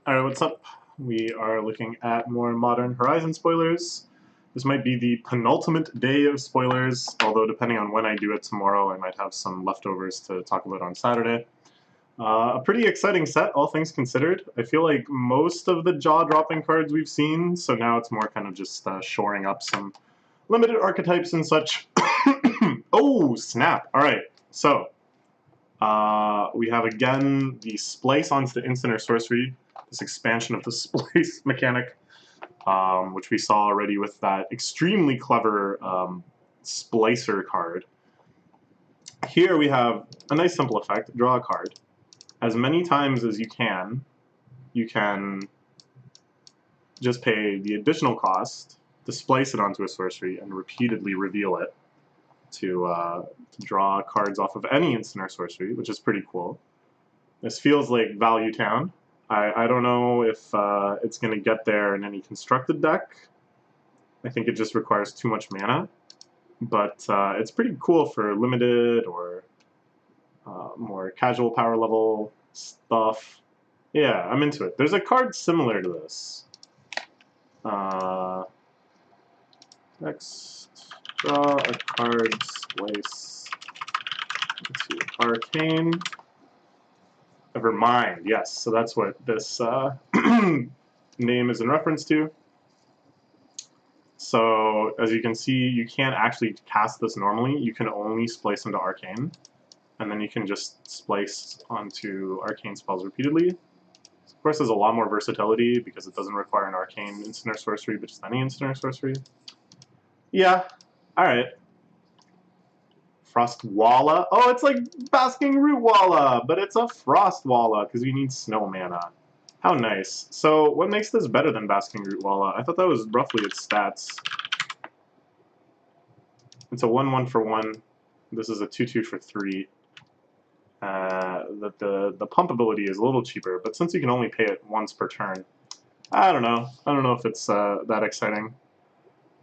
Alright, what's up? We are looking at more Modern Horizon spoilers. This might be the penultimate day of spoilers, although depending on when I do it tomorrow, I might have some leftovers to talk about on Saturday. A pretty exciting set, all things considered. I feel like most of the jaw-dropping cards we've seen, so now it's more kind of just shoring up some limited archetypes and such. Oh, snap! Alright, so we have again the splice onto the instant or sorcery, this expansion of the splice mechanic, which we saw already with that extremely clever splicer card. Here we have a nice simple effect, draw a card. As many times as you can just pay the additional cost to splice it onto a sorcery and repeatedly reveal it to draw cards off of any instant or sorcery, which is pretty cool. This feels like Value Town. I don't know if it's going to get there in any constructed deck. I think it just requires too much mana. But it's pretty cool for limited or more casual power level stuff. Yeah, I'm into it. There's a card similar to this. Next, draw a card, splice into Arcane. Never mind, yes. So that's what this name is in reference to. So as you can see, you can't actually cast this normally. You can only splice into Arcane. And then you can just splice onto Arcane spells repeatedly. Of course, there's a lot more versatility because it doesn't require an Arcane instant or sorcery, but just any instant or sorcery. Yeah, alright. Frostwalla. Oh, it's like Basking Root Walla, but it's a Frostwalla because you need snow mana. How nice. So what makes this better than Basking Root Walla? I thought that was roughly its stats. It's a 1/1 for 1. This is a 2/2 for 3. The pump ability is a little cheaper, but since you can only pay it once per turn, I don't know. I don't know if it's that exciting.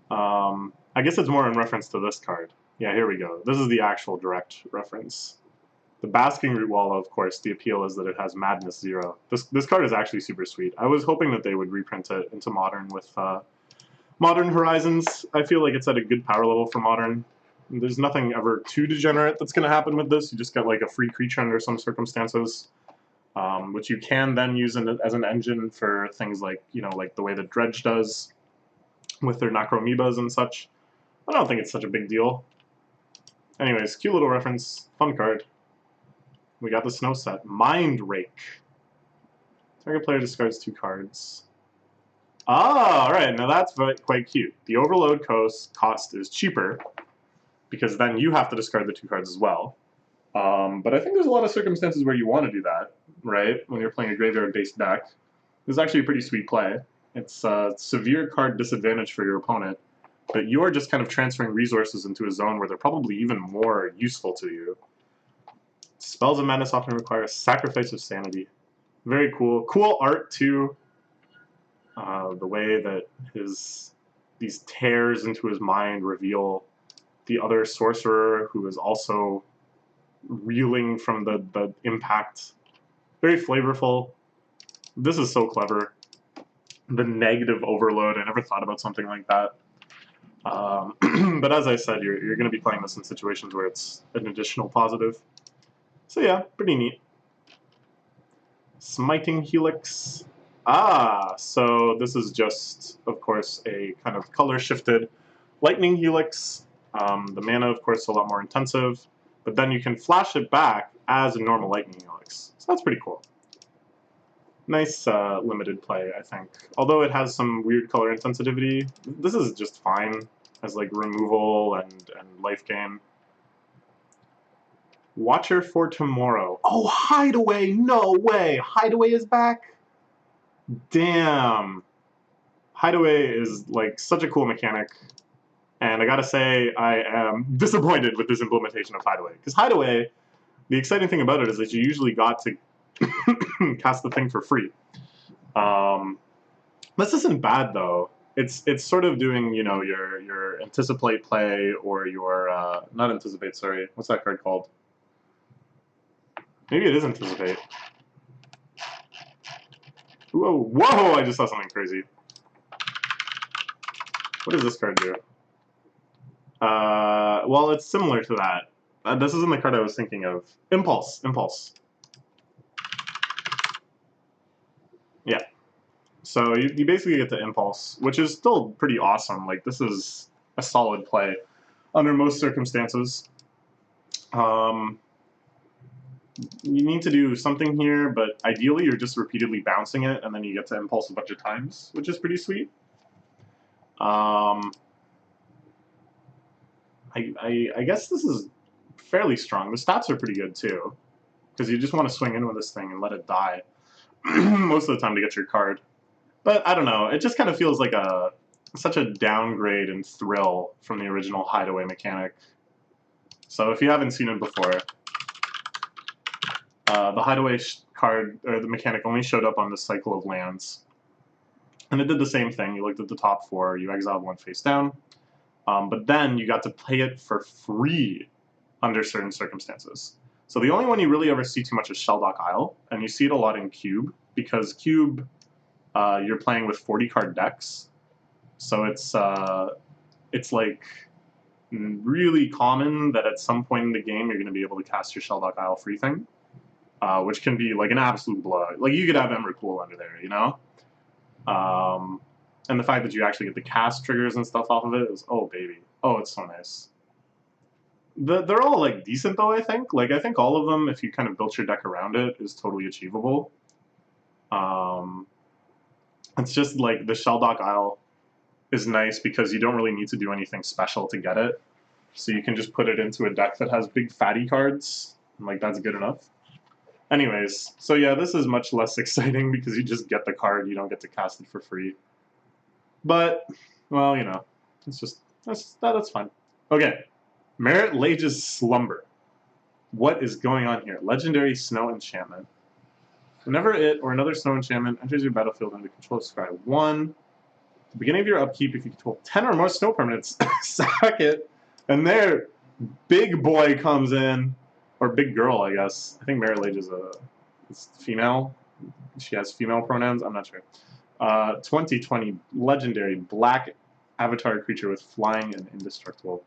I guess it's more in reference to this card. Yeah, here we go. This is the actual direct reference. The Basking Root Walla, of course, the appeal is that it has Madness 0. This card is actually super sweet. I was hoping that they would reprint it into Modern with Modern Horizons. I feel like it's at a good power level for Modern. There's nothing ever too degenerate that's going to happen with this. You just get like a free creature under some circumstances, which you can then use as an engine for things like, you know, like the way that Dredge does with their Necroamoebas and such. I don't think it's such a big deal. Anyways, cute little reference, fun card. We got the snow set. Mind Rake. Target player discards 2 cards. Ah, alright, now that's quite cute. The Overload cost is cheaper, because then you have to discard the 2 cards as well. But I think there's a lot of circumstances where you want to do that, right? When you're playing a graveyard-based deck. This is actually a pretty sweet play. It's a severe card disadvantage for your opponent, but you're just kind of transferring resources into a zone where they're probably even more useful to you. Spells of Madness often require a sacrifice of sanity. Very cool. Cool art, too. The way that these tears into his mind reveal the other sorcerer who is also reeling from the impact. Very flavorful. This is so clever. The negative overload, I never thought about something like that. But as I said, you're going to be playing this in situations where it's an additional positive. So yeah, pretty neat. Smiting Helix. Ah, so this is just, of course, a kind of color-shifted Lightning Helix. The mana, of course, is a lot more intensive, but then you can flash it back as a normal Lightning Helix. So that's pretty cool. Nice limited play, I think. Although it has some weird color insensitivity, this is just fine as like removal and life gain. Watcher for Tomorrow. Oh, Hideaway! No way! Hideaway is back? Damn. Hideaway is like such a cool mechanic. And I gotta say, I am disappointed with this implementation of Hideaway. Because Hideaway, the exciting thing about it is that you usually got to cast the thing for free. This isn't bad though. It's sort of doing, you know, your anticipate play or your not anticipate, sorry. What's that card called? Maybe it is anticipate. Whoa, whoa! I just saw something crazy. What does this card do? Well, it's similar to that. This isn't the card I was thinking of. Impulse. Impulse. Yeah. So you basically get the Impulse, which is still pretty awesome. Like, this is a solid play under most circumstances. You need to do something here, but ideally you're just repeatedly bouncing it, and then you get to Impulse a bunch of times, which is pretty sweet. I guess this is fairly strong. The stats are pretty good too, because you just want to swing in with this thing and let it die most of the time to get your card. But I don't know, it just kind of feels like such a downgrade and thrill from the original Hideaway mechanic. So if you haven't seen it before, the Hideaway card, or the mechanic, only showed up on this cycle of lands. And it did the same thing. You looked at the top 4, you exiled 1 face down, but then you got to play it for free under certain circumstances. So the only one you really ever see too much is Shelldock Isle, and you see it a lot in Cube, because Cube, you're playing with 40-card decks, so it's like really common that at some point in the game you're going to be able to cast your Shelldock Isle free thing, which can be like an absolute blowout. Like, you could have Emrakul under there, you know? And the fact that you actually get the cast triggers and stuff off of it is, oh baby, oh, it's so nice. They're all like decent though, I think. Like, I think all of them, if you kind of built your deck around it, is totally achievable. It's just like the Shelldock Isle is nice because you don't really need to do anything special to get it. So you can just put it into a deck that has big fatty cards, and like that's good enough. Anyways, so yeah, this is much less exciting because you just get the card, you don't get to cast it for free. But, well, you know, it's just, that's fine. Okay, Merit Lage's Slumber. What is going on here? Legendary Snow Enchantment. Whenever it or another snow enchantment enters your battlefield under control of Scry 1, at the beginning of your upkeep, if you control 10 or more snow permanents, sack it, and there, big boy comes in, or big girl, I guess. I think Merit Lage is female. She has female pronouns, I'm not sure. 2020 legendary black avatar creature with flying and indestructible.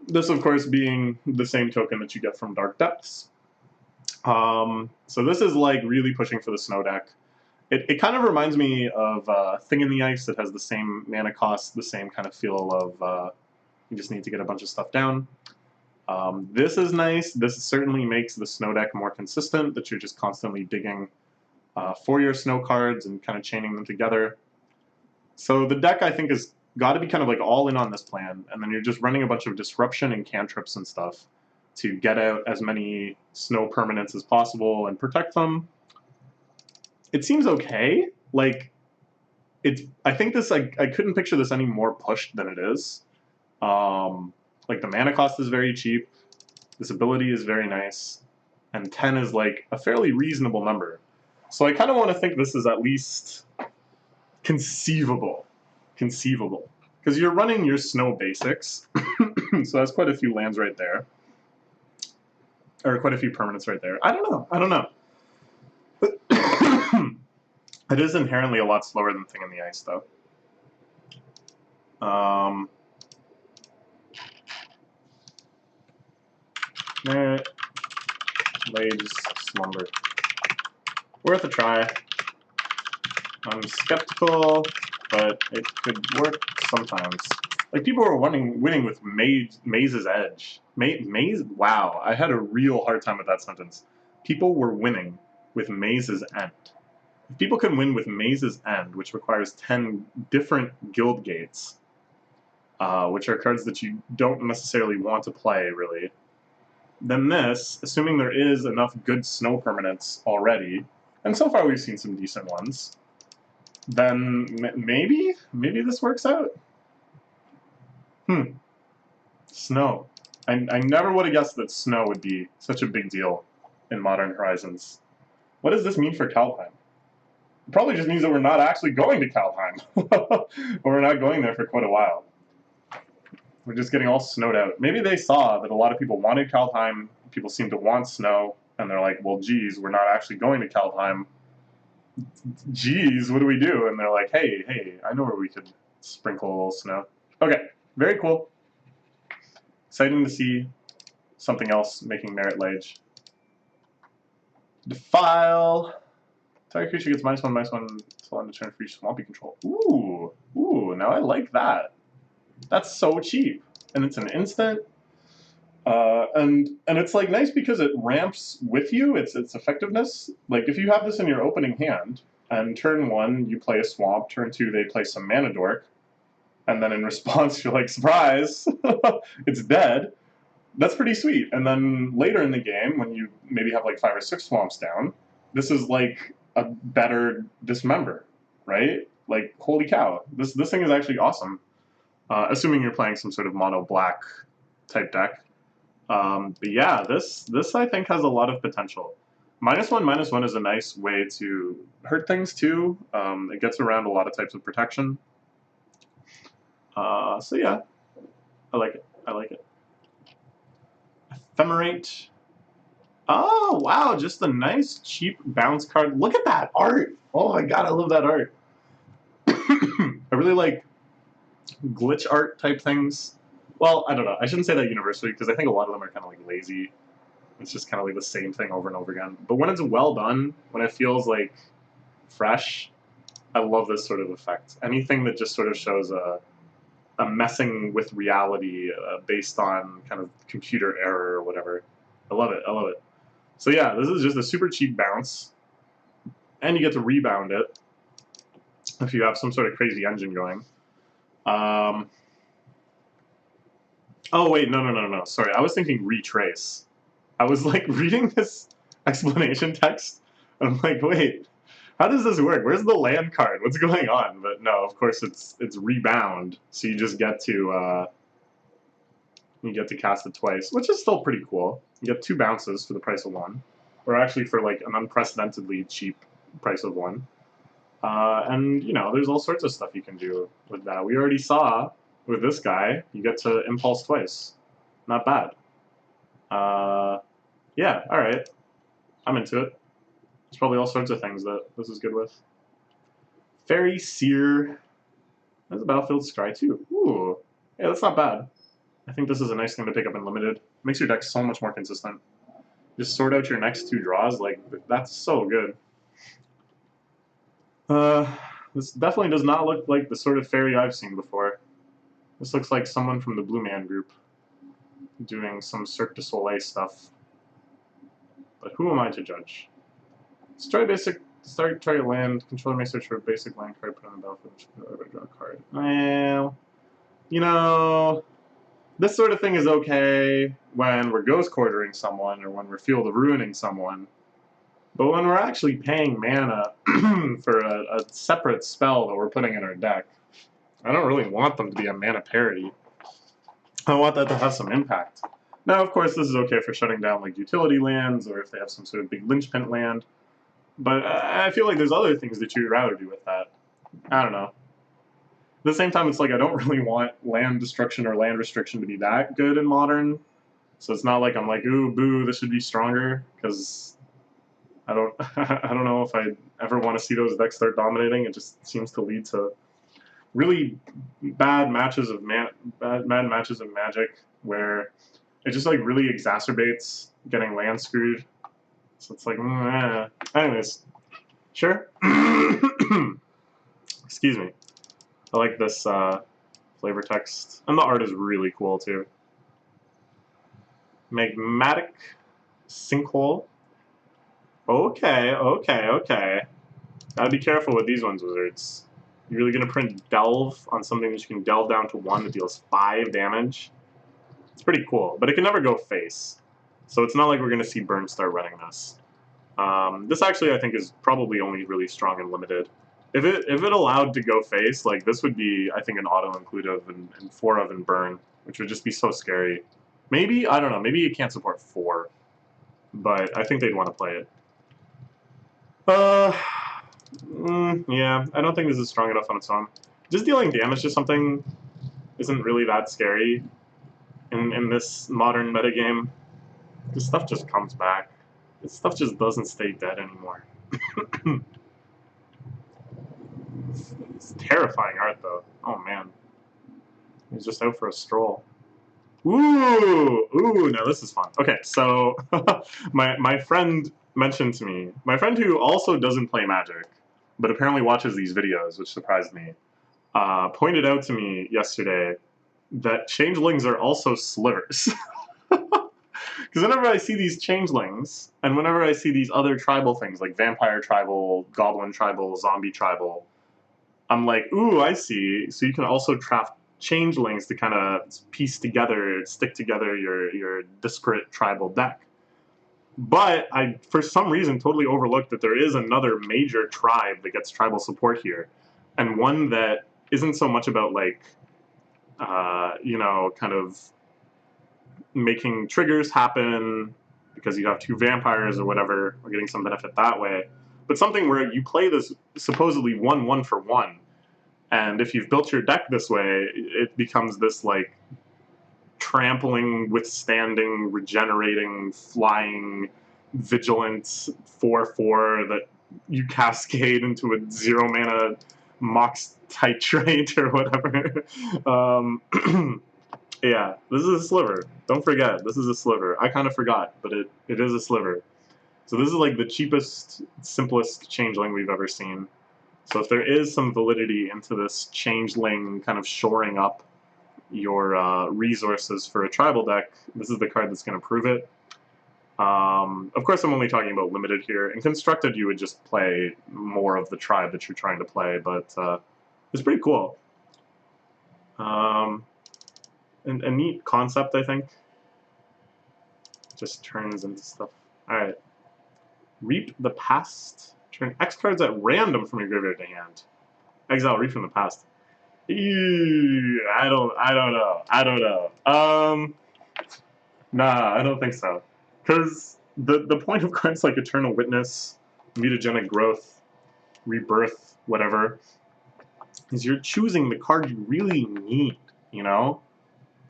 This, of course, being the same token that you get from Dark Depths. So this is like really pushing for the snow deck. It kind of reminds me of Thing in the Ice that has the same mana cost, the same kind of feel of you just need to get a bunch of stuff down. This is nice. This certainly makes the snow deck more consistent, that you're just constantly digging for your snow cards and kind of chaining them together. So the deck, I think, has got to be kind of like all in on this plan, and then you're just running a bunch of disruption and cantrips and stuff to get out as many snow permanents as possible and protect them. It seems okay. Like, I think this, I couldn't picture this any more pushed than it is. Like, the mana cost is very cheap, this ability is very nice, and 10 is like a fairly reasonable number. So I kind of want to think this is at least conceivable. Conceivable. Because you're running your snow basics, so that's quite a few lands right there. Or quite a few permanents right there. I don't know. It is inherently a lot slower than Thing in the Ice, though. Merit Lage's Slumber. Worth a try. I'm skeptical, but it could work sometimes. Like, people were winning with Maze's Edge. Maze? Wow, I had a real hard time with that sentence. People were winning with Maze's End. If people can win with Maze's End, which requires 10 different guild gates, which are cards that you don't necessarily want to play, really, then this, assuming there is enough good snow permanents already, and so far we've seen some decent ones, then maybe this works out. Snow. I never would have guessed that snow would be such a big deal in Modern Horizons. What does this mean for Kaldheim? It probably just means that we're not actually going to Kaldheim. Or we're not going there for quite a while. We're just getting all snowed out. Maybe they saw that a lot of people wanted Kaldheim, people seem to want snow, and they're like, well, geez, we're not actually going to Kaldheim. geez, what do we do? And they're like, hey, I know where we could sprinkle a little snow. Okay, very cool. Exciting to see something else making Merit Lage. Defile. Target creature gets -1/-1 until end of turn for each swampy control. Ooh, now I like that. That's so cheap. And it's an instant. And it's like nice because it ramps with you, its effectiveness. Like if you have this in your opening hand, and turn 1 you play a swamp, turn 2 they play some Mana Dork, and then in response you're like, surprise, it's dead. That's pretty sweet. And then later in the game, when you maybe have like 5 or 6 swamps down, this is like a better Dismember, right? Like, holy cow, this thing is actually awesome. Assuming you're playing some sort of mono black type deck. But yeah, this I think has a lot of potential. -1/-1 is a nice way to hurt things too. It gets around a lot of types of protection. So yeah, I like it. I like it. Ephemerate. Oh wow, just a nice cheap bounce card. Look at that art. Oh my god, I love that art. I really like glitch art type things. Well, I don't know. I shouldn't say that universally because I think a lot of them are kind of like lazy. It's just kind of like the same thing over and over again. But when it's well done, when it feels like fresh, I love this sort of effect. Anything that just sort of shows a messing with reality based on kind of computer error or whatever. I love it. I love it. So yeah, this is just a super cheap bounce, and you get to rebound it if you have some sort of crazy engine going. Oh wait, no. Sorry, I was thinking retrace. I was like reading this explanation text, and I'm like, wait, how does this work? Where's the land card? What's going on? But no, of course it's rebound, so you just get to cast it twice, which is still pretty cool. You get 2 bounces for the price of 1, or actually for like an unprecedentedly cheap price of 1. And you know, there's all sorts of stuff you can do with that. We already saw with this guy, you get to impulse twice. Not bad. Yeah, all right. I'm into it. There's probably all sorts of things that this is good with. Fairy Seer. There's a Battlefield Scry too. Ooh, yeah, that's not bad. I think this is a nice thing to pick up in Limited. Makes your deck so much more consistent. Just sort out your next 2 draws, like, that's so good. This definitely does not look like the sort of fairy I've seen before. This looks like someone from the Blue Man Group doing some Cirque du Soleil stuff. But who am I to judge? Destroy basic, start target land, controller may search for a basic land card, put on the battlefield, draw a card. Well, you know, this sort of thing is okay when we're ghost quartering someone or when we're Field of Ruining someone. But when we're actually paying mana for a separate spell that we're putting in our deck, I don't really want them to be a mana parity. I want that to have some impact. Now, of course, this is okay for shutting down like utility lands or if they have some sort of big linchpin land. But I feel like there's other things that you'd rather do with that. I don't know. At the same time, it's like I don't really want land destruction or land restriction to be that good in Modern. So it's not like I'm like, ooh, boo, this should be stronger, because I don't, I don't know if I ever want to see those decks start dominating. It just seems to lead to really bad matches of bad matches of Magic where it just like really exacerbates getting land screwed. So it's like, anyways, sure. Excuse me. I like this flavor text, and the art is really cool too. Magmatic Sinkhole. Okay. Gotta be careful with these ones, Wizards. You're really gonna print Delve on something that you can delve down to 1 that deals 5 damage? It's pretty cool, but it can never go face. So it's not like we're gonna see Burnstar running this. This actually, I think, is probably only really strong and limited. If it allowed to go face, like this would be, I think, an auto-inclusive and 4 of and burn, which would just be so scary. Maybe, I don't know, maybe it can't support 4, but I think they'd want to play it. Yeah, I don't think this is strong enough on its own. Just dealing damage to something isn't really that scary in this modern metagame. This stuff just comes back. This stuff just doesn't stay dead anymore. It's terrifying art, though. Oh, man. He's just out for a stroll. Ooh, now this is fun. Okay, so my friend mentioned to me, my friend who also doesn't play Magic, but apparently watches these videos, which surprised me, pointed out to me yesterday that changelings are also slivers. Because whenever I see these changelings, and whenever I see these other tribal things like vampire tribal, goblin tribal, zombie tribal, I'm like, ooh, I see. So you can also craft changelings to kind of piece together, stick together your disparate tribal deck. But I, for some reason, totally overlooked that there is another major tribe that gets tribal support here, and one that isn't so much about like, kind of making triggers happen because you have two vampires or whatever, or getting some benefit that way, but something where you play this supposedly 1/1 for 1. And if you've built your deck this way, it becomes this like trampling, withstanding, regenerating, flying, vigilant 4/4 that you cascade into a 0 mana Mox Titrate or whatever. Yeah, this is a sliver. Don't forget, this is a sliver. I kind of forgot, but it is a sliver. So this is like the cheapest, simplest changeling we've ever seen. So if there is some validity into this changeling kind of shoring up your resources for a tribal deck, this is the card that's going to prove it. Of course, I'm only talking about limited here. In constructed, you would just play more of the tribe that you're trying to play, but it's pretty cool. And a neat concept, I think. Just turns into stuff. Alright. Reap the Past. Turn X cards at random from your graveyard to hand. Exile Reap from the Past. Ew, I don't know. Nah, I don't think so. Because the point of cards like Eternal Witness, Mutagenic Growth, Rebirth, whatever, is you're choosing the card you really need, you know?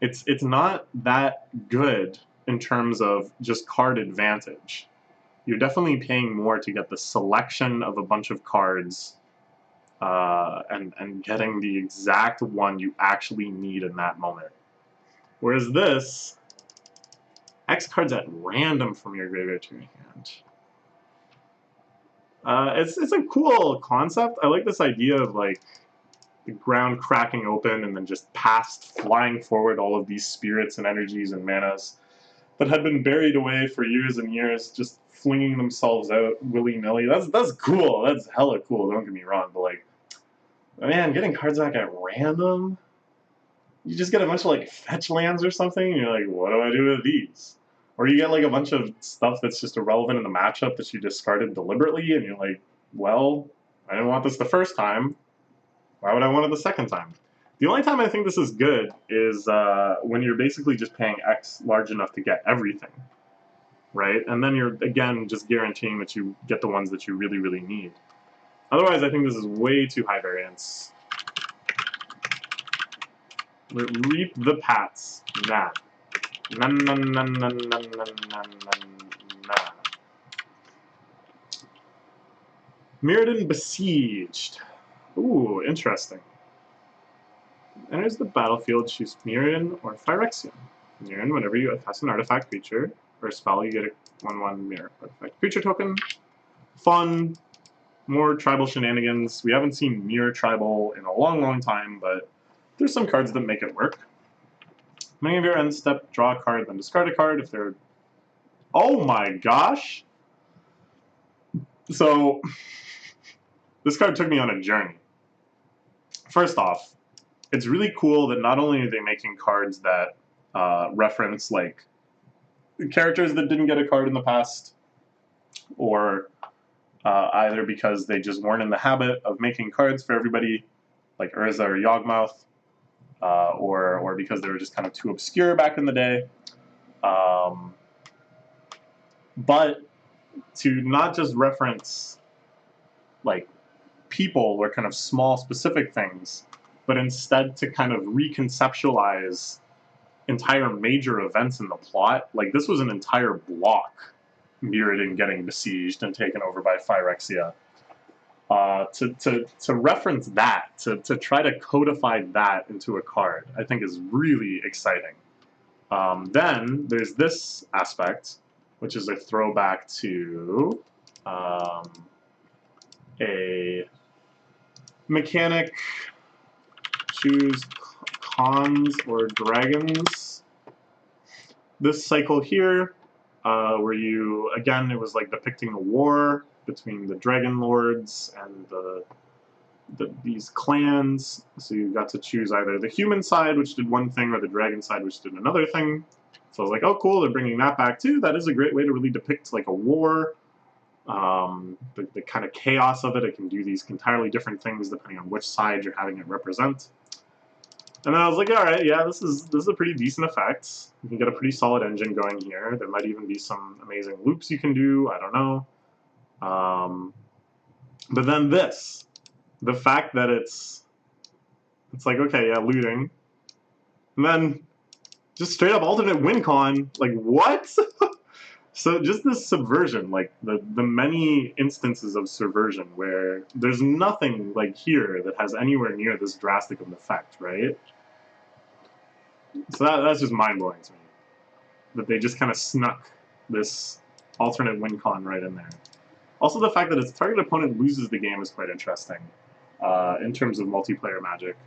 It's not that good in terms of just card advantage. You're definitely paying more to get the selection of a bunch of cards and getting the exact one you actually need in that moment. Whereas this, X cards at random from your graveyard to your hand. It's a cool concept. I like this idea of like the ground cracking open and then just past flying forward all of these spirits and energies and manas that had been buried away for years and years, just flinging themselves out willy-nilly. That's cool. That's hella cool. Don't get me wrong, but like, man, getting cards back at random, you just get a bunch of like fetch lands or something, and you're like, what do I do with these? Or you get like a bunch of stuff that's just irrelevant in the matchup that you discarded deliberately, and you're like, well, I didn't want this the first time. Why would I want it the second time? The only time I think this is good is when you're basically just paying X large enough to get everything, right? And then you're, again, just guaranteeing that you get the ones that you really, really need. Otherwise, I think this is way too high variance. Reap the Pats. Nah. Nah. Mirrodin Besieged. Ooh, interesting. Enters the battlefield, choose Mirrodin or Phyrexian. Mirrodin, whenever you cast an artifact creature or a spell, you get a 1/1 mirror artifact creature token. Fun. More tribal shenanigans. We haven't seen mirror tribal in a long, long time, but there's some cards that make it work. Many of your end step, draw a card, then discard a card if they're... Oh my gosh! So, this card took me on a journey. First off, it's really cool that not only are they making cards that reference like characters that didn't get a card in the past, or either because they just weren't in the habit of making cards for everybody, like Urza or Yawgmoth, or because they were just kind of too obscure back in the day. But to not just reference like people or kind of small specific things, but instead to kind of reconceptualize entire major events in the plot. Like, this was an entire block, Mirrodin getting besieged and taken over by Phyrexia. to reference that, to try to codify that into a card, I think is really exciting. Then there's this aspect, which is a throwback to a mechanic. Choose cons or dragons. This cycle here, where you, again, it was like depicting a war between the dragon lords and these clans. So you got to choose either the human side, which did one thing, or the dragon side, which did another thing. So I was like, oh, cool, they're bringing that back too. That is a great way to really depict like a war. The kind of chaos of it. It can do these entirely different things depending on which side you're having it represent. And then I was like, all right, yeah, this is a pretty decent effect. You can get a pretty solid engine going here. There might even be some amazing loops you can do. I don't know. But then this, the fact that it's like, okay, yeah, looting, and then just straight up alternate win con. Like, what? So just this subversion, like the many instances of subversion where there's nothing like here that has anywhere near this drastic of an effect, right? So that's just mind-blowing to me, that they just kind of snuck this alternate win con right in there. Also, the fact that its target opponent loses the game is quite interesting in terms of multiplayer Magic.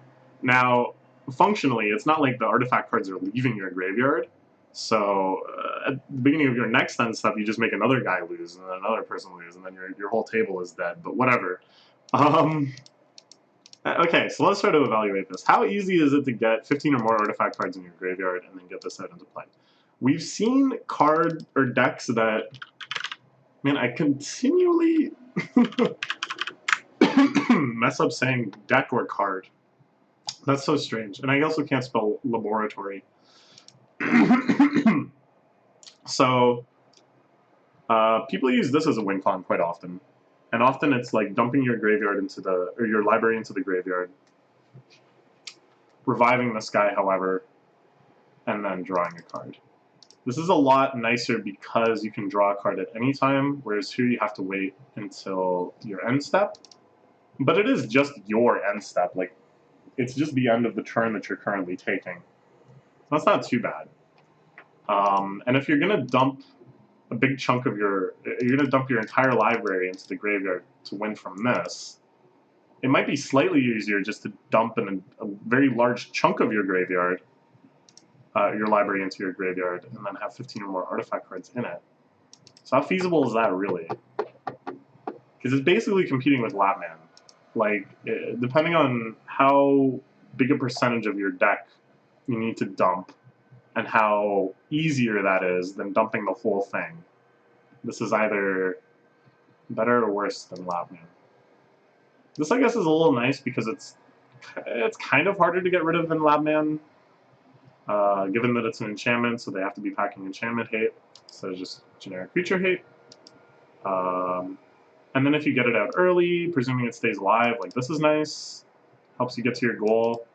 Now, functionally, it's not like the artifact cards are leaving your graveyard. So at the beginning of your next end step, you just make another guy lose, and then another person lose, and then your whole table is dead. But whatever. Okay, so let's try to evaluate this. How easy is it to get 15 or more artifact cards in your graveyard and then get this out into play? We've seen card or decks that, man, I continually mess up saying deck or card. That's so strange. And I also can't spell laboratory. So people use this as a win con quite often. And often it's like dumping your graveyard into or your library into the graveyard, reviving this guy, however, and then drawing a card. This is a lot nicer because you can draw a card at any time, whereas here you have to wait until your end step. But it is just your end step. Like, it's just the end of the turn that you're currently taking. So that's not too bad. And if you're going to dump a big chunk of you're going to dump your entire library into the graveyard to win from this, it might be slightly easier just to dump a very large chunk of your graveyard, your library into your graveyard, and then have 15 or more artifact cards in it. So how feasible is that really? Because it's basically competing with Lapman. Like, depending on how big a percentage of your deck you need to dump, and how easier that is than dumping the whole thing, this is either better or worse than Lapman. This, I guess, is a little nice because it's kind of harder to get rid of than Lapman, given that it's an enchantment, so they have to be packing enchantment hate instead of just generic creature hate. And then if you get it out early, presuming it stays alive, like this is nice. Helps you get to your goal.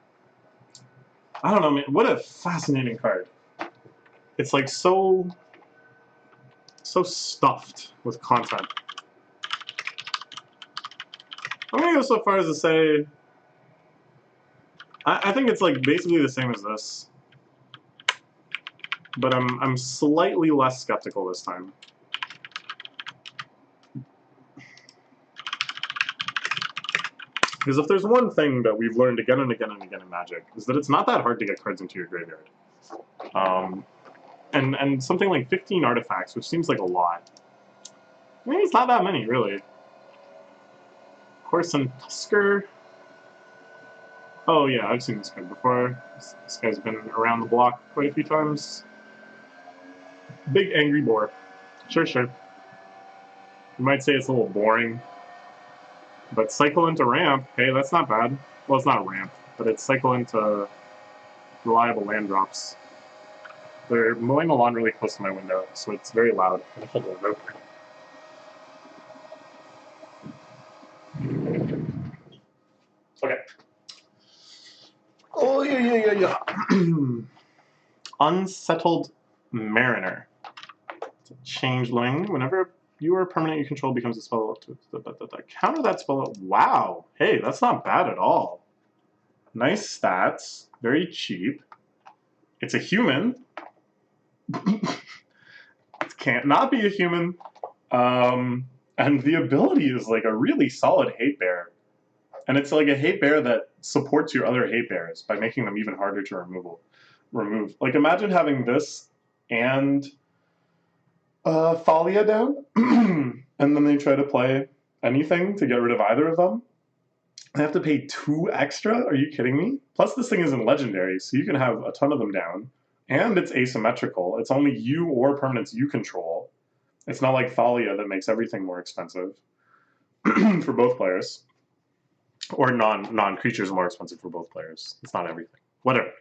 I don't know, man. What a fascinating card. It's like so stuffed with content. I'm gonna go so far as to say I think it's like basically the same as this, but I'm slightly less skeptical this time. Because if there's one thing that we've learned again and again and again in Magic, is that it's not that hard to get cards into your graveyard. And something like 15 artifacts, which seems like a lot. I mean, it's not that many, really. Coruscant Tusker. Oh yeah, I've seen this card before. This guy's been around the block quite a few times. Big Angry Boar. Sure. You might say it's a little boring. But cycle into ramp, hey, that's not bad. Well, it's not a ramp, but it's cycle into reliable land drops. They're mowing the lawn really close to my window, so it's very loud. I'm gonna hold the window. Okay. Oh, yeah. Unsettled Mariner. It's a changeling. Whenever a your permanent you control becomes a spell. Counter that spell. Wow. Hey, that's not bad at all. Nice stats. Very cheap. It's a human. It can't not be a human. And the ability is like a really solid hate bear. And it's like a hate bear that supports your other hate bears by making them even harder to remove. Like imagine having this and Thalia down, and then they try to play anything to get rid of either of them. I have to pay 2 extra? Are you kidding me? Plus this thing isn't legendary, so you can have a ton of them down. And it's asymmetrical. It's only you or permanents you control. It's not like Thalia that makes everything more expensive for both players. Or non-creatures more expensive for both players. It's not everything. Whatever.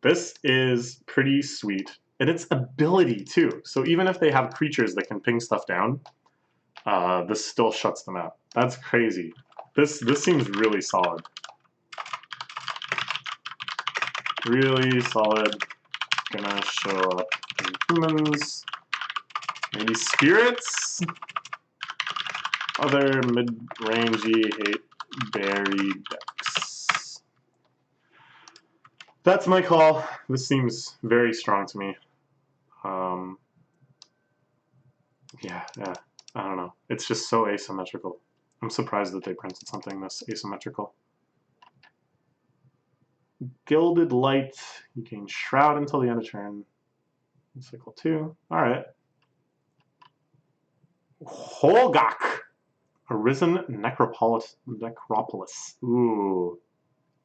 This is pretty sweet. And its ability, too. So even if they have creatures that can ping stuff down, this still shuts them out. That's crazy. This seems really solid. Really solid. Gonna show up in humans. Maybe spirits? Other mid-rangey hate berry decks. That's my call. This seems very strong to me. Yeah, I don't know. It's just so asymmetrical. I'm surprised that they printed something this asymmetrical. Gilded Light. You gain Shroud until the end of turn. Cycle 2. Alright. Holgak. Arisen Necropolis. Ooh.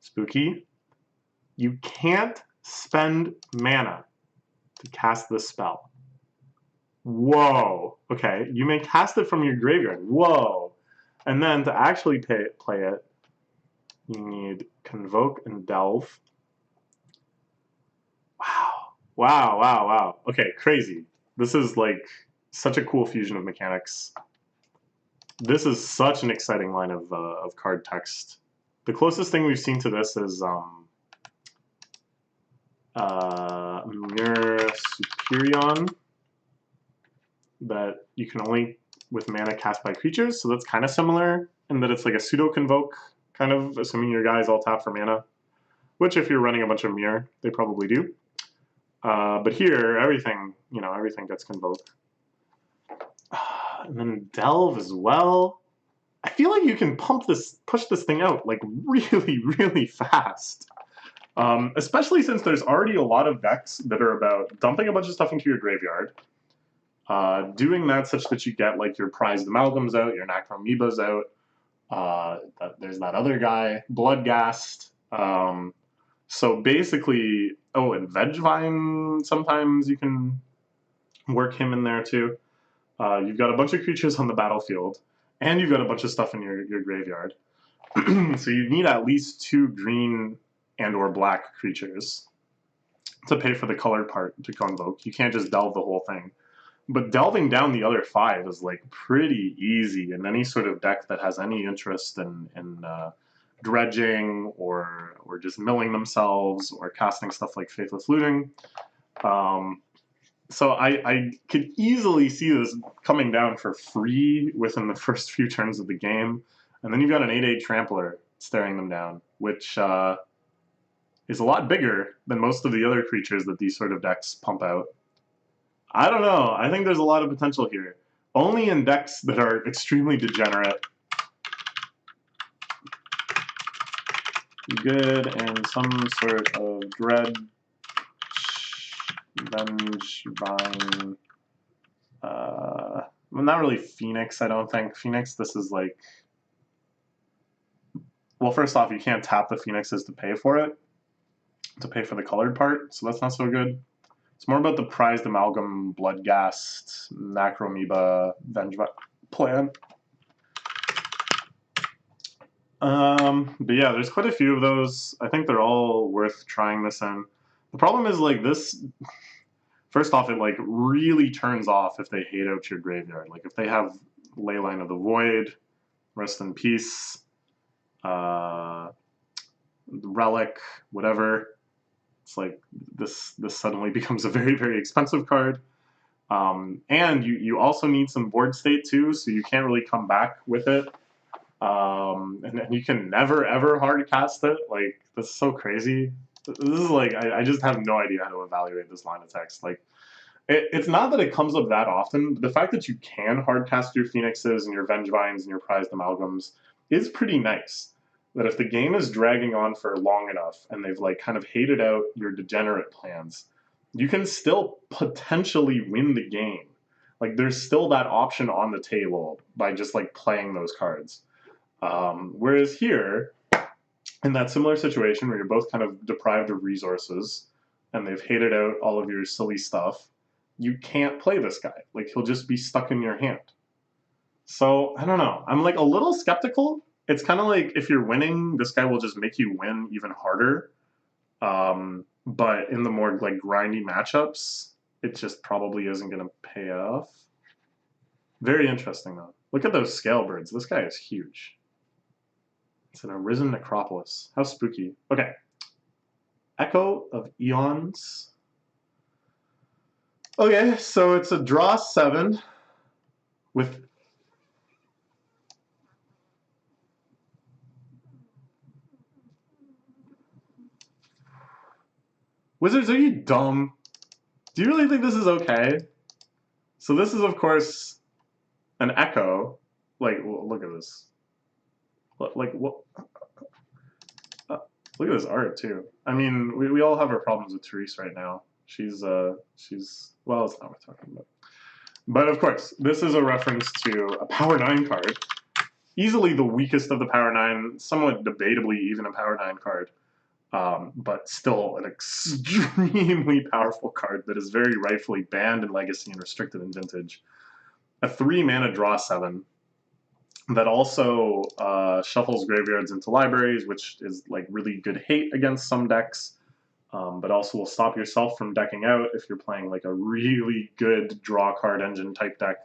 Spooky. You can't spend mana to cast this spell. Whoa. Okay, you may cast it from your graveyard. Whoa. And then to actually play it, you need Convoke and Delve. Wow. Wow, wow, wow. Okay, crazy. This is like such a cool fusion of mechanics. This is such an exciting line of card text. The closest thing we've seen to this is Mirror Superion, that you can only with mana cast by creatures, so that's kind of similar in that it's like a pseudo convoke, kind of, assuming your guys all tap for mana, which if you're running a bunch of mirror, they probably do. But here, everything gets convoked. And then delve as well. I feel like you can push this thing out like really, really fast. Especially since there's already a lot of decks that are about dumping a bunch of stuff into your graveyard, doing that such that you get like your prized amalgams out, your Necroamoebas out. There's that other guy, Bloodghast. So basically, oh, and Vegevine, sometimes you can work him in there too. You've got a bunch of creatures on the battlefield, and you've got a bunch of stuff in your graveyard. So you need at least 2 green and or black creatures to pay for the colored part to convoke. You can't just delve the whole thing. But delving down the other 5 is like pretty easy in any sort of deck that has any interest in dredging or just milling themselves or casting stuff like Faithless Looting. So I could easily see this coming down for free within the first few turns of the game. And then you've got an 8/8 Trampler staring them down, which is a lot bigger than most of the other creatures that these sort of decks pump out. I don't know. I think there's a lot of potential here. Only in decks that are extremely degenerate. Good and some sort of Dread, Vengevine. Well, not really Phoenix, I don't think. Phoenix, this is like... Well, first off, you can't tap the Phoenixes to pay for it. To pay for the colored part, so that's not so good. It's more about the prized amalgam, Bloodghast, Necroamoeba, Vengevine plan. But yeah, there's quite a few of those. I think they're all worth trying this in. The problem is like this, first off, it like really turns off if they hate out your graveyard. Like if they have Leyline of the Void, Rest in Peace, Relic, whatever. It's like this suddenly becomes a very, very expensive card. And you also need some board state too, so you can't really come back with it. And then you can never ever hard cast it. Like, this is so crazy. This is like, I just have no idea how to evaluate this line of text. Like, it's not that it comes up that often, but the fact that you can hard cast your Phoenixes and your Vengevines and your Prized Amalgams is pretty nice. That if the game is dragging on for long enough and they've like kind of hated out your degenerate plans, you can still potentially win the game. Like, there's still that option on the table by just like playing those cards. Whereas here, in that similar situation where you're both kind of deprived of resources and they've hated out all of your silly stuff, you can't play this guy. Like, he'll just be stuck in your hand. So, I don't know. I'm like a little skeptical. It's kind of like if you're winning, this guy will just make you win even harder. But in the more like grindy matchups, it just probably isn't going to pay off. Very interesting though. Look at those scale birds. This guy is huge. It's an Arisen Necropolis. How spooky. Okay. Echo of Eons. Okay, so it's a draw 7 with Wizards, are you dumb? Do you really think this is okay? So this is, of course, an Echo. Like, look at this. Like, what? Look at this art, too. I mean, we all have our problems with Therese right now. She's, well, it's not what we're talking about. But, of course, this is a reference to a Power 9 card. Easily the weakest of the Power 9, somewhat debatably even a Power 9 card. But still an extremely powerful card that is very rightfully banned in Legacy and restricted in Vintage. A 3-mana draw 7 that also shuffles graveyards into libraries, which is like really good hate against some decks, but also will stop yourself from decking out if you're playing like a really good draw card engine type deck,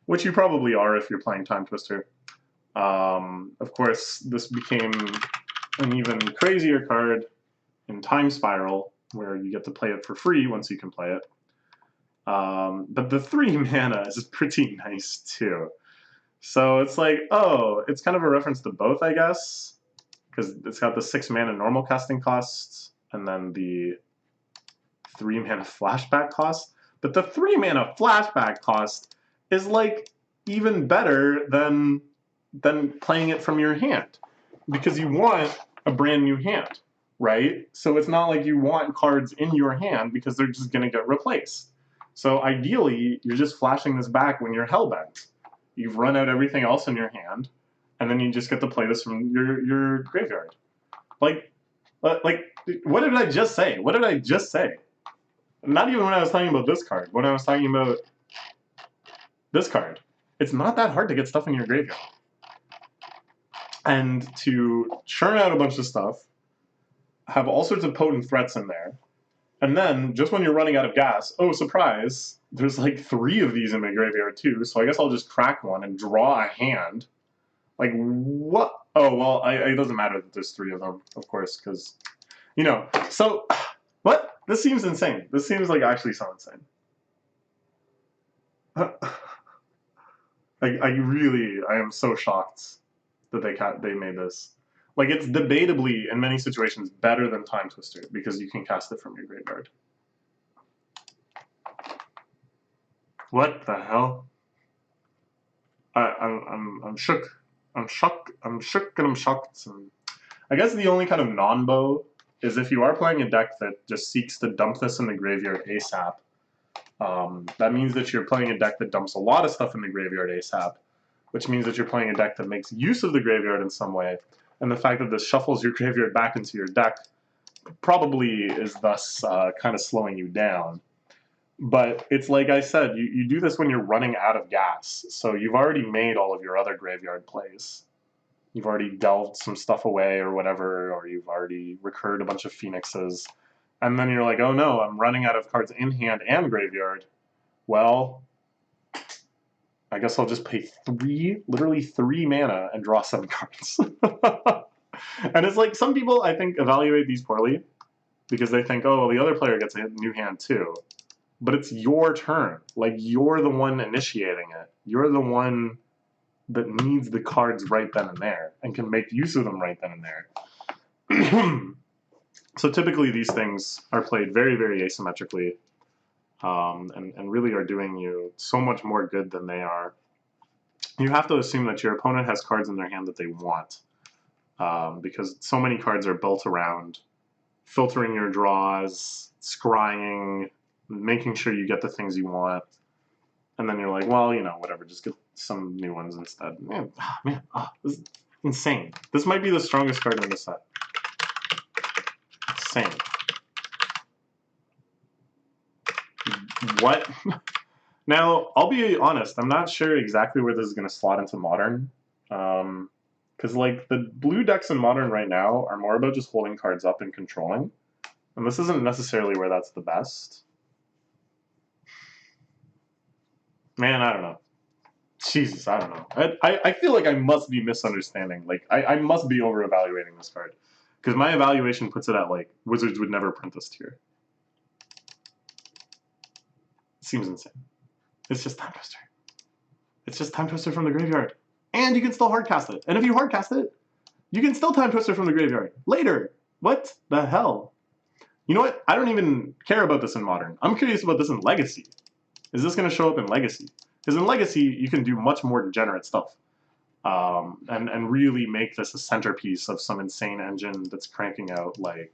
which you probably are if you're playing Time Twister. Of course, this became an even crazier card in Time Spiral, where you get to play it for free once you can play it. But the 3 mana is pretty nice too. So it's like, oh, it's kind of a reference to both, I guess, because it's got the 6 mana normal casting costs and then the 3 mana flashback cost. But the 3 mana flashback cost is like even better than playing it from your hand, because you want a brand new hand, right? So it's not like you want cards in your hand because they're just going to get replaced. So ideally, you're just flashing this back when you're hellbent. You've run out everything else in your hand, and then you just get to play this from your graveyard. Like, what did I just say? What did I just say? Not even when I was talking about this card. When I was talking about this card. It's not that hard to get stuff in your graveyard. And to churn out a bunch of stuff, have all sorts of potent threats in there, and then, just when you're running out of gas, oh, surprise, there's like 3 of these in my graveyard too, so I guess I'll just crack one and draw a hand. Like, what? Oh, well, it doesn't matter that there's 3 of them, of course, because, you know. So, what? This seems insane. This seems like actually so insane. I am so shocked that they made this. Like, it's debatably, in many situations, better than Time Twister, because you can cast it from your graveyard. What the hell? I'm shook. I'm shocked. I'm shook and I'm shocked. And I guess the only kind of non-bow is if you are playing a deck that just seeks to dump this in the graveyard ASAP. That means that you're playing a deck that dumps a lot of stuff in the graveyard ASAP, which means that you're playing a deck that makes use of the graveyard in some way. And the fact that this shuffles your graveyard back into your deck probably is thus kind of slowing you down. But it's like I said, you do this when you're running out of gas. So you've already made all of your other graveyard plays. You've already delved some stuff away or whatever, or you've already recurred a bunch of Phoenixes. And then you're like, oh no, I'm running out of cards in hand and graveyard. Well, I guess I'll just pay literally 3 mana and draw 7 cards. And it's like, some people, I think, evaluate these poorly because they think, oh, well, the other player gets a new hand too. but it's your turn. Like, you're the one initiating it. You're the one that needs the cards right then and there and can make use of them right then and there. So typically these things are played very, very asymmetrically, and really are doing you so much more good than they are. You have to assume that your opponent has cards in their hand that they want, because so many cards are built around filtering your draws, scrying, making sure you get the things you want, and then you're like, well, you know, whatever, just get some new ones instead. Man, this is insane. This might be the strongest card in the set. Insane. What? Now, I'll be honest, I'm not sure exactly where this is going to slot into Modern. Because, like, the blue decks in Modern right now are more about just holding cards up and controlling. And this isn't necessarily where that's the best. Man, I don't know. Jesus, I don't know. I feel like I must be misunderstanding. Like, I must be over-evaluating this card. Because my evaluation puts it at, like, Wizards would never print this tier. It seems insane. It's just Time Twister. It's just Time Twister from the graveyard. And you can still hardcast it. And if you hardcast it, you can still Time Twister from the graveyard later. What the hell? You know what? I don't even care about this in Modern. I'm curious about this in Legacy. Is this going to show up in Legacy? Because in Legacy, you can do much more degenerate stuff. And really make this a centerpiece of some insane engine that's cranking out, like,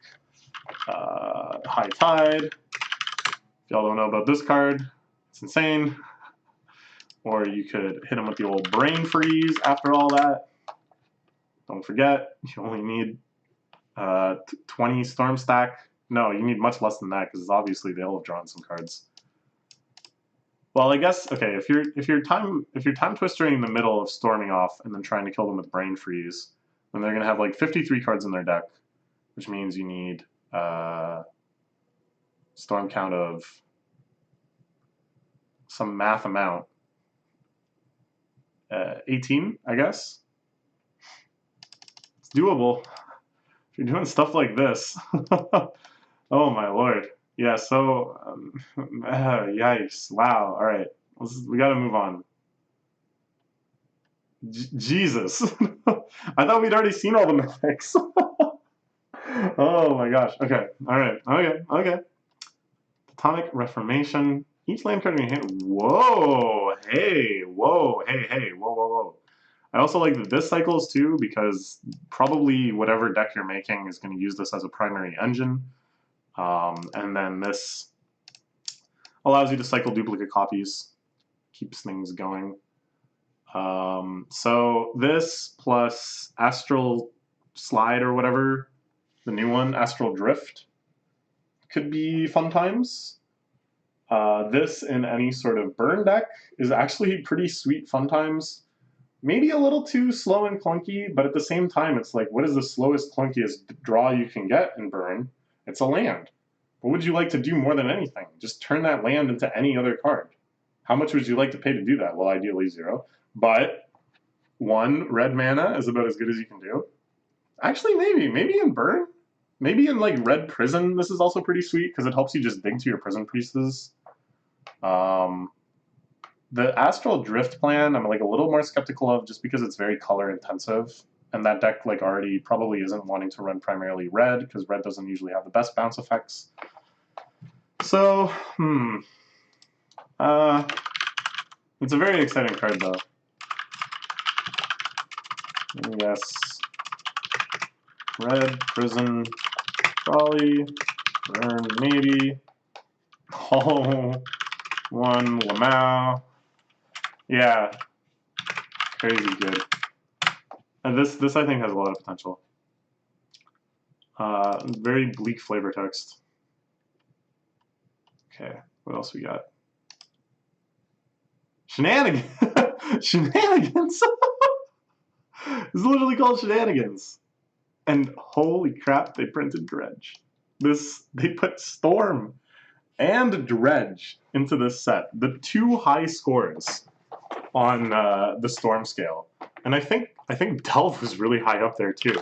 High Tide. If y'all don't know about this card, it's insane. Or you could hit him with the old Brain Freeze after all that. Don't forget, you only need 20 Storm Stack. No, you need much less than that, because obviously they'll have drawn some cards. Well, I guess, okay, if you're time twistering in the middle of storming off and then trying to kill them with Brain Freeze, then they're gonna have like 53 cards in their deck, which means you need storm count of some math amount. 18, I guess. It's doable. If you're doing stuff like this. Oh my lord. Yeah, so, yikes. Wow, alright. We gotta move on. Jesus. I thought we'd already seen all the mythics. Oh my gosh. Okay, alright. Okay. Tectonic Reformation. Each land card in your hand. Whoa! Hey! Whoa! Hey! Whoa! I also like this cycles too, because probably whatever deck you're making is going to use this as a primary engine. And then this allows you to cycle duplicate copies, keeps things going. So this plus Astral Slide or whatever, the new one, Astral Drift, could be fun times. This in any sort of burn deck is actually pretty sweet fun times. Maybe a little too slow and clunky, but at the same time, it's like, what is the slowest, clunkiest draw you can get in burn? It's a land. What would you like to do more than anything? Just turn that land into any other card. How much would you like to pay to do that? Well, ideally 0. But 1 red mana is about as good as you can do. Actually, maybe in burn. Maybe in like Red Prison, this is also pretty sweet because it helps you just dig to your Prison Priestess. The Astral Drift plan, I'm like a little more skeptical of just because it's very color intensive. And that deck like already probably isn't wanting to run primarily red because red doesn't usually have the best bounce effects. So, it's a very exciting card though. Yes. Red, Prison, Trolley, Burn, maybe. Oh, 1, Lamau. Yeah. Crazy good. And this I think has a lot of potential. Very bleak flavor text. Okay, what else we got? Shenanigans! Shenanigans! It's literally called Shenanigans. And holy crap, they printed Dredge. They put Storm and Dredge into this set. The 2 high scores on the Storm scale. And I think Delve was really high up there too.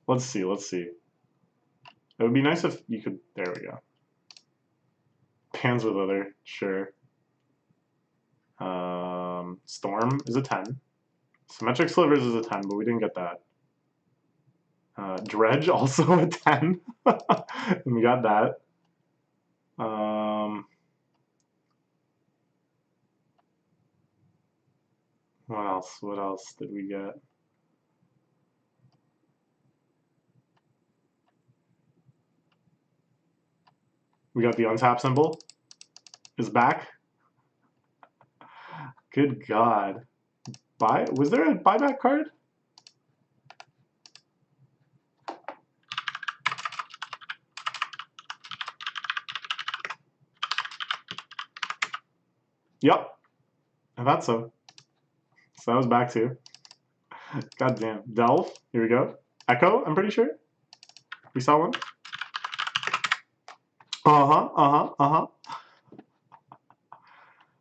Let's see. It would be nice if you could. There we go. Pans with other, sure. Storm is a 10. Symmetric Slivers is a 10, but we didn't get that. Dredge also a 10. And we got that. What else? What else did we get? We got the untap symbol. Is back. Good God. Was there a buyback card? Yep. I thought so. So that was back too. God damn. Delve. Here we go. Echo, I'm pretty sure. We saw one.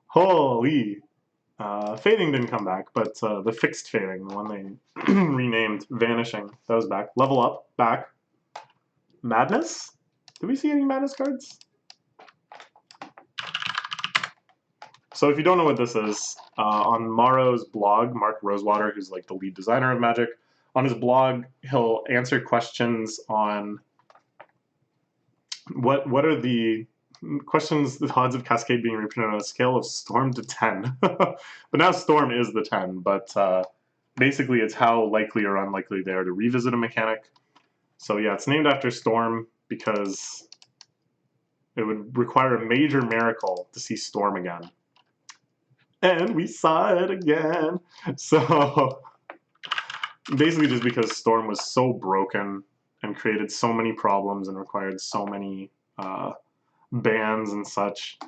Holy. Fading didn't come back, but the fixed fading, the one they renamed Vanishing, that was back. Level Up, back. Madness? Did we see any Madness cards? So if you don't know what this is, on Maro's blog, Mark Rosewater, who's like the lead designer of Magic, on his blog, he'll answer questions on what are the questions, the odds of Cascade being reprinted on a scale of Storm to 10. But now Storm is the 10, but basically it's how likely or unlikely they are to revisit a mechanic. So yeah, it's named after Storm because it would require a major miracle to see Storm again. And we saw it again. So basically just because Storm was so broken and created so many problems and required so many bans and such.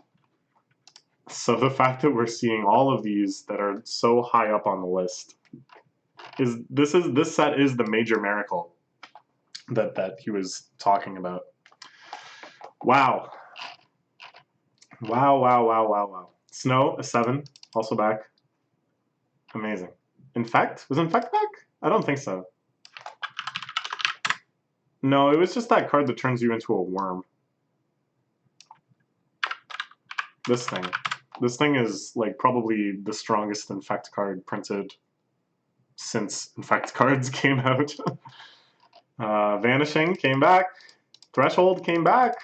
So the fact that we're seeing all of these that are so high up on the list this set is the major miracle that he was talking about. Wow. Wow. Snow, a 7, also back. Amazing. Infect? Was Infect back? I don't think so. No, it was just that card that turns you into a worm. This thing. This thing is like probably the strongest Infect card printed since Infect cards came out. Vanishing came back. Threshold came back.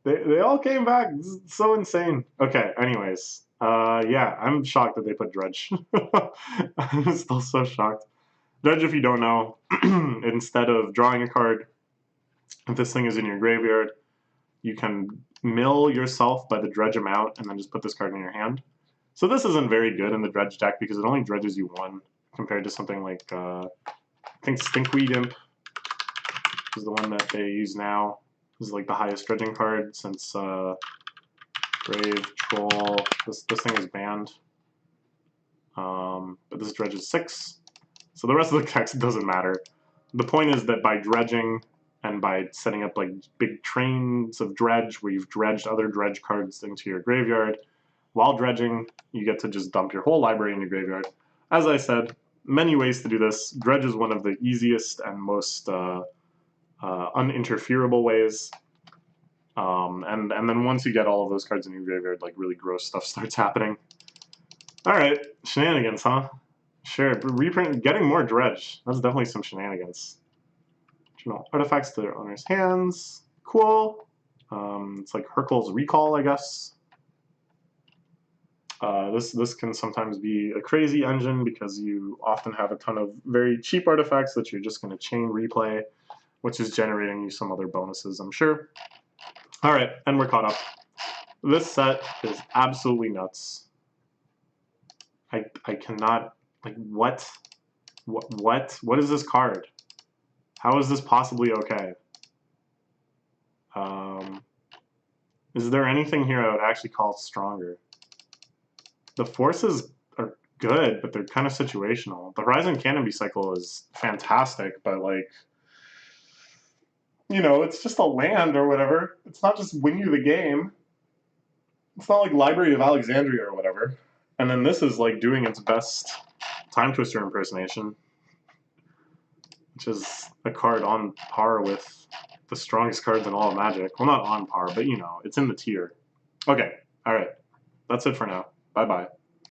They all came back. This is so insane. Okay, anyways. Yeah, I'm shocked that they put Dredge. I'm still so shocked. Dredge, if you don't know, instead of drawing a card, if this thing is in your graveyard, you can mill yourself by the Dredge amount and then just put this card in your hand. So this isn't very good in the Dredge deck because it only dredges you 1 compared to something like, I think Stinkweed Imp is the one that they use now. This is like the highest dredging card since Brave, Troll. This thing is banned. But this dredges 6. So the rest of the text doesn't matter. The point is that by dredging and by setting up like big trains of dredge where you've dredged other dredge cards into your graveyard, while dredging, you get to just dump your whole library in your graveyard. As I said, many ways to do this. Dredge is one of the easiest and most uninterferable ways. And then once you get all of those cards in your graveyard, like really gross stuff starts happening. All right, shenanigans, huh? Sure, reprint, getting more dredge. That's definitely some shenanigans. Artifacts to their owner's hands. Cool. It's like Hurkyl's Recall, I guess. This can sometimes be a crazy engine because you often have a ton of very cheap artifacts that you're just going to chain replay, which is generating you some other bonuses, I'm sure. All right, and we're caught up. This set is absolutely nuts. I cannot, like, what? What is this card? How is this possibly okay? Is there anything here I would actually call stronger? The forces are good, but they're kind of situational. The Horizon Canopy cycle is fantastic, but like, you know, it's just a land or whatever. It's not just win you the game. It's not like Library of Alexandria or whatever. And then this is like doing its best Time Twister impersonation, which is a card on par with the strongest cards in all of Magic. Well, not on par, but you know, it's in the tier. Okay, all right. That's it for now. Bye-bye.